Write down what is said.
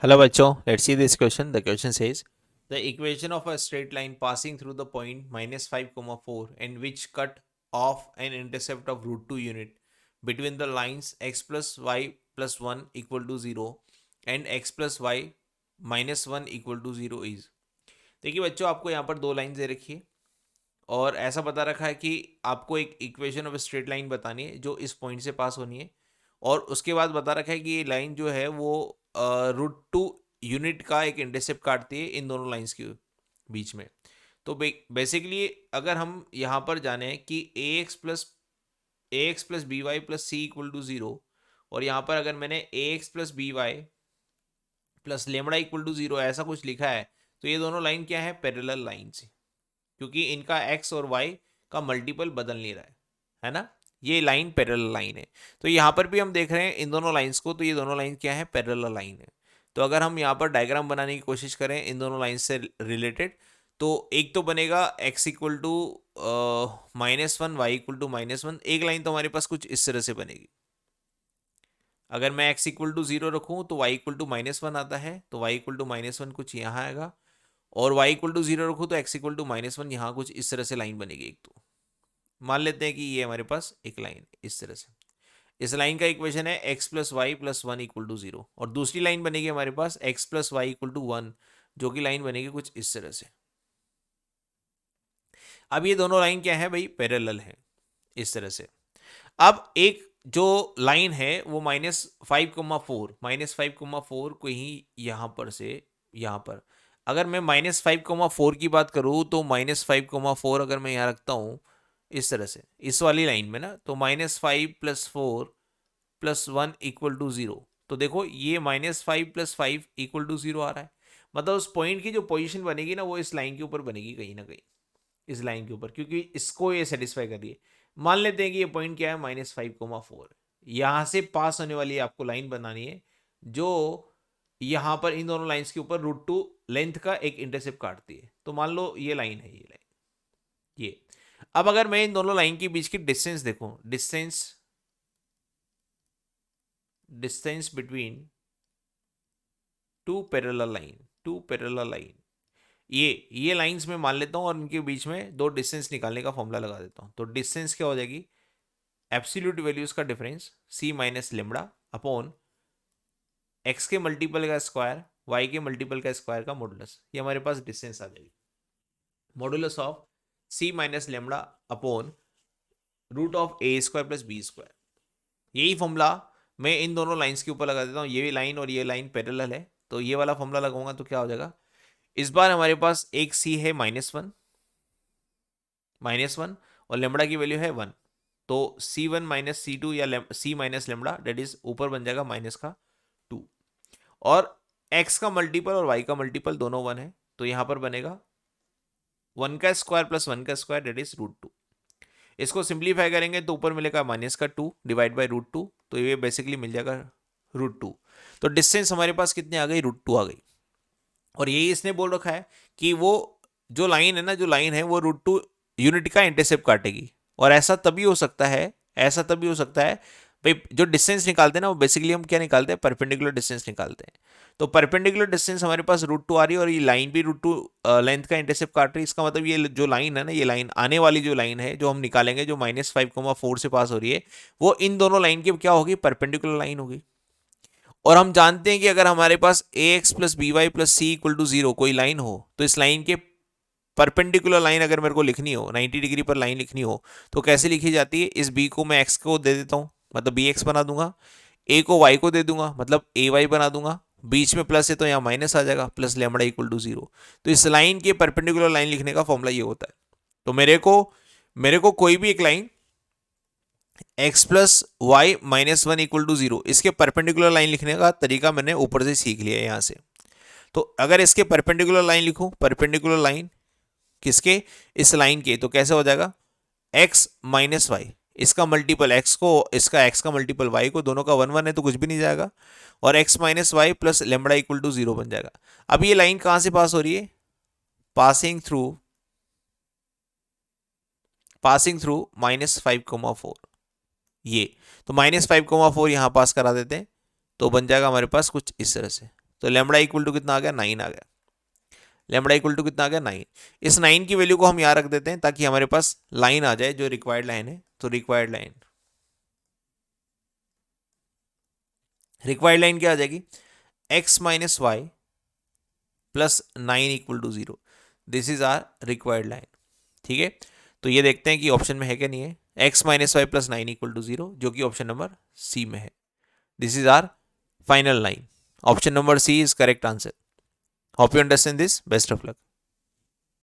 Hello, Bacho. Let's see this question. The question says the equation of a straight line passing through the point minus 5 comma 4 and which cut off an intercept of root 2 unit between the lines x plus y plus 1 equal to 0 and x plus y minus 1 equal to 0 is। देखिए बच्चों, आपको यहाँ पर दो line दे रखी है और ऐसा बता रखा है कि आपको एक इक्वेशन ऑफ स्ट्रेट लाइन बतानी है जो इस पॉइंट से पास होनी है। और उसके बाद बता रखा है कि ये लाइन जो है वो रूट टू यूनिट का एक इंटरसेप्ट काटती है इन दोनों लाइंस के बीच में। तो बेसिकली अगर हम यहाँ पर जाने कि A X plus B Y plus C equal to zero, और यहाँ पर अगर मैंने A X plus B Y plus lambda equal to zero ऐसा कुछ लिखा है, तो ये दोनों लाइन क्या है? पैरेलल लाइन्स, क्योंकि इनका एक्स और वाई का मल्टीपल बदल नहीं रहा है ना। ये लाइन पैरेलल लाइन है। तो यहाँ पर भी हम देख रहे हैं इन दोनों लाइंस को, तो ये दोनों लाइन क्या है? पैरेलल लाइन है। तो अगर हम यहाँ पर डायग्राम बनाने की कोशिश करें इन दोनों लाइन से रिलेटेड, तो एक तो बनेगा x equal to -1 y equal to -1। एक लाइन तो हमारे पास कुछ इस तरह से बनेगी। अगर मैं x इक्वल टू 0 रखूँ तो y इक्वल टू -1 आता है, तो y इक्वल टू -1 कुछ यहाँ आएगा। और y इक्वल टू 0 रखूँ तो x इक्वल टू -1 यहाँ कुछ इस तरह से लाइन बनेगी। एक तो मान लेते हैं कि ये हमारे पास एक लाइन इस तरह से, इस लाइन का इक्वेशन है x plus Y plus 1 equal to 0, और दूसरी लाइन बनेगी हमारे पास x plus Y equal to 1, जो कि लाइन बनेगी कुछ इस तरह से। अब ये दोनों लाइन क्या है भाई? पैरेलल है इस तरह से। अब एक जो लाइन है वो -5,4 को ही यहाँ पर से यहाँ पर, अगर मैं -5,4 की बात करूँ तो -5,4 अगर मैं यहाँ रखता हूँ इस तरह से इस वाली लाइन में ना, तो -5 प्लस 4 प्लस 1 इक्वल टू 0। तो देखो ये -5 प्लस 5 इक्वल टू 0 आ रहा है। मतलब उस पॉइंट की जो पोजीशन बनेगी ना वो इस लाइन के ऊपर बनेगी कहीं ना कहीं, इस लाइन के ऊपर, क्योंकि इसको ये सेटिस्फाई कर रही है। मान लेते हैं कि ये पॉइंट क्या है? -5,4। यहाँ से पास होने वाली आपको लाइन बनानी है जो यहाँ पर इन दोनों लाइंस के ऊपर रूट टू लेंथ का एक इंटरसेप्ट काटती है। तो मान लो ये लाइन है, ये लाइन ये। अब अगर मैं इन दोनों लाइन के बीच की डिस्टेंस देखूं, distance distance between two parallel line, ये लाइंस में मान लेता हूँ और इनके बीच में दो डिस्टेंस निकालने का फॉर्मूला लगा देता हूँ। तो डिस्टेंस क्या हो जाएगी? एब्सोल्यूट वैल्यूज का difference c minus lambda upon x के मल्टीपल का स्क्वायर y के मल्टीपल का स्क्वायर का मॉडुलस। ये हमारे पास डिस्टेंस आ जाएगी, modulus of c minus lambda upon root of A square plus B square. यही फॉर्मूला मैं इन दोनों लाइंस के ऊपर लगा देता हूँ। ये लाइन और ये लाइन पैरेलल है, तो ये वाला फॉर्मूला लगाऊंगा तो क्या हो जाएगा? इस बार हमारे पास एक c है -1 और लेमड़ा की वैल्यू है 1, तो c1 माइनस c2 या c minus lambda that is ऊपर बन जाएगा -2, और x का मल्टीपल और y का मल्टीपल दोनों 1 है, तो यहां पर बनेगा 1 का स्क्वायर प्लस 1 का स्क्वायर डेट इज √2। इसको सिंप्लीफाई करेंगे तो ऊपर मिलेगा -2 डिवाइड बाई √2, तो ये बेसिकली मिल जाएगा √2। तो डिस्टेंस हमारे पास कितनी आ गई? √2 आ गई। और यही इसने बोल रखा है कि वो जो लाइन है ना, जो लाइन है वो √2 यूनिट का इंटरसेप्ट काटेगी। और ऐसा तभी हो सकता है भाई, जो डिस्टेंस निकालते हैं ना वो बेसिकली हम क्या निकालते हैं? परपेंडिकुलर डिस्टेंस निकालते हैं। तो परपेंडिकुलर डिस्टेंस हमारे पास √2 आ रही है और ये लाइन भी √2 लेंथ का इंटरसेप्ट काट रही है। इसका मतलब ये जो लाइन है ना, ये लाइन आने वाली जो लाइन है जो हम निकालेंगे, जो -5,4 से पास हो रही है, वो इन दोनों लाइन की क्या होगी? परपेंडिकुलर लाइन होगी। और हम जानते हैं कि अगर हमारे पास A X plus B Y plus C equal to 0 कोई लाइन हो, तो इस लाइन के परपेंडिकुलर लाइन अगर मेरे को लिखनी हो, 90 डिग्री पर लाइन लिखनी हो, तो कैसे लिखी जाती है? इस बी को मैं एक्स को दे देता हूँ, मतलब बी एक्स बना दूंगा। ए को वाई को दे दूंगा, मतलब ए वाई बना दूंगा। बीच में प्लस है तो यहाँ माइनस आ जाएगा, प्लस लेमड़ा इक्वल टू 0। तो इस लाइन के परपेंडिकुलर लाइन लिखने का फॉर्मूला ये होता है। तो मेरे को कोई भी एक line x plus Y -1 equal to 0, इसके परपेंडिकुलर लाइन लिखने का तरीका मैंने ऊपर से सीख लिया है यहाँ से। तो अगर इसके परपेंडिकुलर लाइन लिखूं, परपेंडिकुलर लाइन किसके? इस लाइन के, तो कैसे हो जाएगा? x माइनस वाई, इसका मल्टीपल x को, इसका x का मल्टीपल y को, दोनों का 1 1 है तो कुछ भी नहीं जाएगा, और x minus Y plus lambda equal to 0 बन जाएगा। अब ये लाइन कहां से पास हो रही है? Passing through -5,4। ये तो -5,4 यहां पास करा देते हैं, तो बन जाएगा हमारे पास कुछ इस तरह से तो लेमड़ा इक्वल टू कितना आ गया, 9 आ गया। लेमड़ा इक्वल टू कितना आ गया, 9। इस 9 की वैल्यू को हम यहाँ रख देते हैं ताकि हमारे पास लाइन आ जाए जो रिक्वायर्ड लाइन है। तो रिक्वायर्ड लाइन क्या आ जाएगी, x minus Y plus 9 equal to 0। This is our required line. ठीक है, तो ये देखते हैं कि ऑप्शन में है क्या नहीं है, x minus Y plus 9 equal to 0, जो कि ऑप्शन नंबर सी में है। This is our final line. Option number C is correct answer. Hope you understand this. Best of luck.